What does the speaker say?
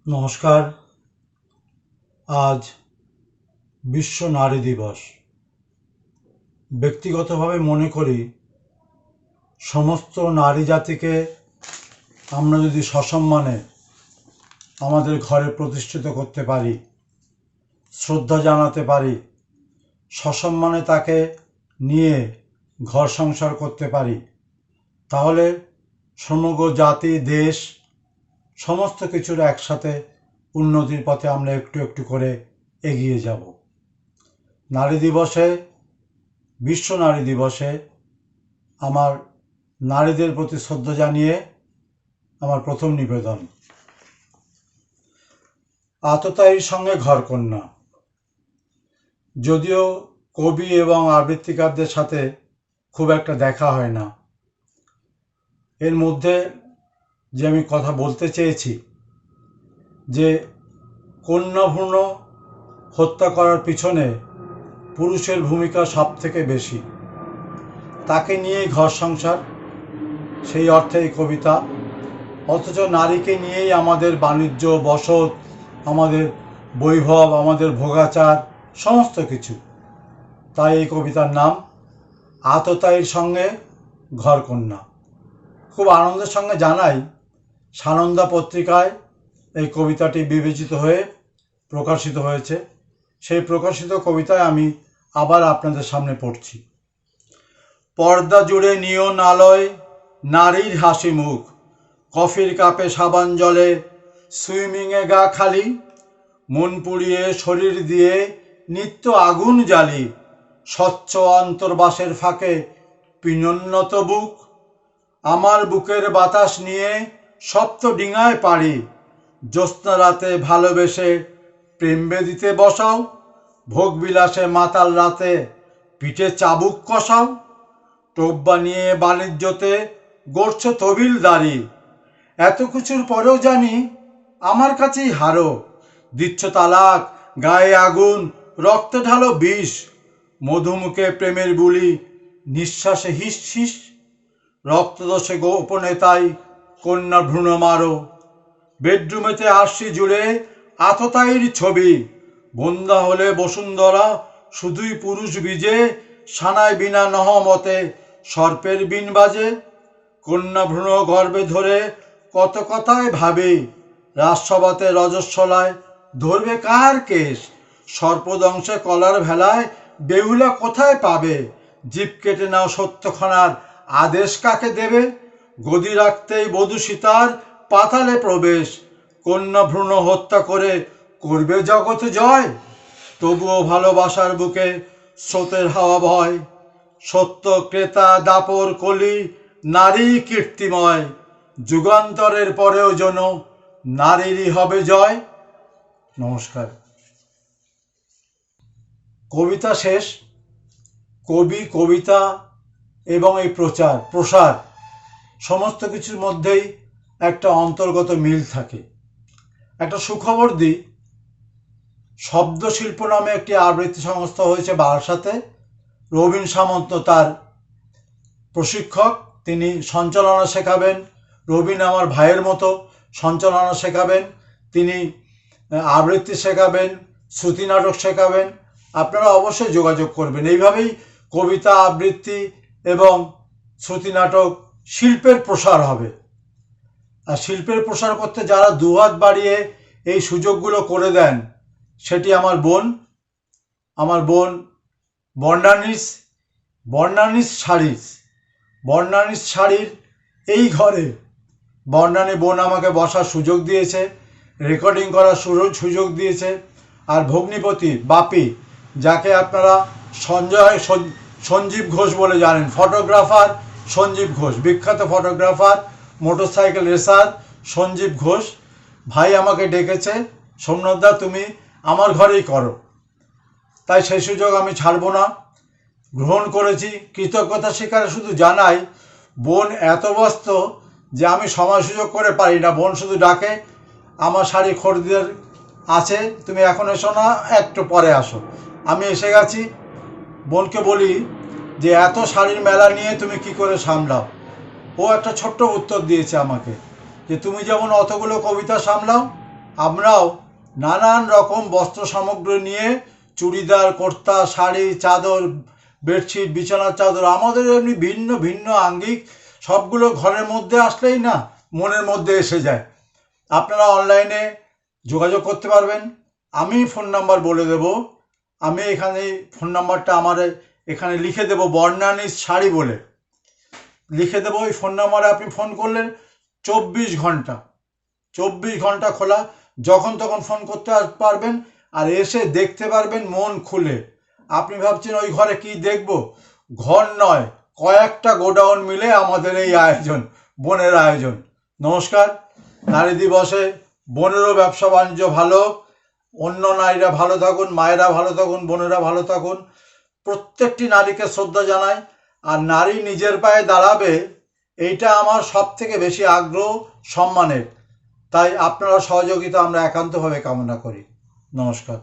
নমস্কার। আজ বিশ্ব নারী দিবস। ব্যক্তিগতভাবে মনে করি সমস্ত নারী জাতিকে আমরা যদি সসম্মানে আমাদের ঘরে প্রতিষ্ঠিত করতে পারি, শ্রদ্ধা জানাতে পারি, সসম্মানে তাকে নিয়ে ঘর সংসার করতে পারি, তাহলে সমগ্র জাতি, দেশ, সমস্ত কিছুর একসাথে উন্নতির পথে আমরা একটু একটু করে এগিয়ে যাব। নারী দিবসে, বিশ্ব নারী দিবসে আমার নারীদের প্রতি শ্রদ্ধা জানিয়ে আমার প্রথম নিবেদন, আততায়ীর সঙ্গে ঘরকন্যা। যদিও কবি এবং আবৃত্তিকারদের সাথে খুব একটা দেখা হয় না, এর মধ্যে যে আমি কথা বলতে চেয়েছি যে কন্যা ভ্রূণ হত্যা করার পিছনে পুরুষের ভূমিকা সব থেকে বেশি। তাকে নিয়েই ঘর সংসার, সেই অর্থে এই কবিতা। অথচ নারীকে নিয়েই আমাদের বাণিজ্য, বসত, আমাদের বৈভব, আমাদের ভোগাচার, সমস্ত কিছু। তাই এই কবিতার নাম আততায়ীর সঙ্গে ঘরকন্যা। খুব আনন্দের সঙ্গে জানাই, সানন্দা পত্রিকায় এই কবিতাটি বিবেচিত হয়ে প্রকাশিত হয়েছে। সেই প্রকাশিত কবিতায় আমি আবার আপনাদের সামনে পড়ছি। পর্দা জুড়ে নিয়ন আলোয় নারীর হাসি মুখ, কফির কাপে সাবান জলে, সুইমিংয়ে গা খালি, মন পুড়িয়ে শরীর দিয়ে নিত্য আগুন জ্বালি, স্বচ্ছ অন্তর্বাসের ফাঁকে পিনোন্নত বুক, আমার বুকের বাতাস নিয়ে সপ্ত ডিঙায় পাড়ি, জ্যোৎস্না রাতে ভালোবেসে প্রেম বেদিতে বসাও, ভোগ বিলাসে মাতাল রাতে পিঠে চাবুক কষাও, টোপ বানিয়ে বাণিজ্যতে গড়ছ তবিল দাড়ি, এত কিছুর পরেও জানি আমার কাছেই হারো, দিচ্ছ তালাক, গায়ে আগুন, রক্তে ঢালো বিষ, মধুমুখে প্রেমের বুলি, নিঃশ্বাসে হিস হিস, রক্তদোষে গোপনে তাই কন্যা ভ্রূণ মারো, বেডরুমেতে আরশি জুড়ে আততায়ীর ছবি, বন্ধা হলে বসুন্ধরা শুধুই পুরুষ বিজে, সানায় বিনা নহমতে সর্পের বিন বাজে, কন্যা ভ্রূণ গর্ভে ধরে কত কথায় ভাবি, রাজসভাতে রজস্বলায় ধরবে কার কেশ, সর্পদংশে কলার ভেলায় বেহুলা কোথায় পাবে, জীব কেটে নাও সত্যখানার আদেশ কাকে দেবে, গদি রাখতেই বধূ সীতার পাতালে প্রবেশ, কন্যা ভ্রূণ হত্যা করে করবে জগৎ জয়, তবুও ভালোবাসার বুকে স্রোতের হাওয়া ভয়, সত্য ক্রেতা দাপর কলি নারী কীর্তিময়, যুগান্তরের পরেও যেন নারীরই হবে জয়। নমস্কার। কবিতা শেষ। কবি, কবিতা এবং এই প্রসার সমস্ত কিছুর মধ্যেই একটা অন্তর্গত মিল থাকে। একটা সুখবর দিই, শব্দশিল্প নামে একটি আবৃত্তি সংস্থা হয়েছে বারাসাতে। রবীন সামন্ত তার প্রশিক্ষক, তিনি সঞ্চালনা শেখাবেন। রবীন আমার ভাইয়ের মতো, সঞ্চালনা শেখাবেন, তিনি আবৃত্তি শেখাবেন, শ্রুতি নাটক শেখাবেন। আপনারা অবশ্যই যোগাযোগ করবেন। এইভাবেই কবিতা, আবৃত্তি এবং শ্রুতি নাটক শিল্পের প্রসার হবে। আর শিল্পের প্রসার করতে যারা দুহাত বাড়িয়ে এই সুযোগগুলো করে দেন, সেটি আমার বোন বর্ণানিস শাড়ির এই ঘরে বর্ণানী বোন আমাকে বসার সুযোগ দিয়েছে, রেকর্ডিং করার সুযোগ দিয়েছে। আর ভগ্নিপতি বাপি, যাকে আপনারা সঞ্জীব ঘোষ বলে জানেন, ফটোগ্রাফার সঞ্জীব ঘোষ, বিখ্যাত photographer, motorcycle racer Sanjib Ghosh ভাই আমাকে ডেকেছে, সোমনাথদা তুমি আমার ঘরেই করো। তাই সেই সুযোগ আমি ছাড়বো না, গ্রহণ করেছি। কৃতজ্ঞতা স্বীকারে শুধু জানাই, বোন এত ব্যস্ত যে আমি সময় সুযোগ করে পারি না। বোন শুধু ডাকে, আমার শাড়ি খরিদের আছে, তুমি এখন এসো না, একটু পরে আসো। আমি এসে গেছি। বোনকে বলি যে এত শাড়ির মেলা নিয়ে তুমি কি করে সামলাও। ও একটা ছোট্ট উত্তর দিয়েছে আমাকে, যে তুমি যেমন অতগুলো কবিতা সামলাও, আমরাও নানান রকম বস্ত্র সামগ্রী নিয়ে চুড়িদার, কুর্তা, শাড়ি, চাদর, বেডশিট, বিছানার চাদর, আমাদের এমনি ভিন্ন ভিন্ন আঙ্গিক সবগুলো ঘরের মধ্যে আসলেই না মনের মধ্যে এসে যায়। আপনারা অনলাইনে যোগাযোগ করতে পারবেন। আমি ফোন নাম্বার বলে দেব। আমি এখানে ফোন নাম্বারটা আমার এখানে লিখে দেব, বর্ণালী শাড়ি বলে লিখে দেবো। ওই ফোন নাম্বারে আপনি ফোন করলেন, 24 ঘন্টা খোলা, যখন তখন ফোন করতে পারবেন আর এসে দেখতে পারবেন মন খুলে। আপনি ভাবছেন ওই ঘরে কি দেখব? ঘর নয়, কয়েকটা গোডাউন মিলে আমাদের এই আয়োজন, বোনের আয়োজন। নমস্কার। নারী দিবসে বোনেরও ব্যবসা বাণিজ্য ভালো, অন্য নারীরা ভালো থাকুন, মায়েরা ভালো থাকুন, বোনেরা ভালো থাকুন। প্রত্যেকটি নারীকে শ্রদ্ধা জানাই। আর নারী নিজের পায়ে দাঁড়াবে, এইটা আমার সব থেকে বেশি আগ্রহ, সম্মানের। তাই আপনারা সহযোগিতা আমরা একান্তভাবে কামনা করি। নমস্কার।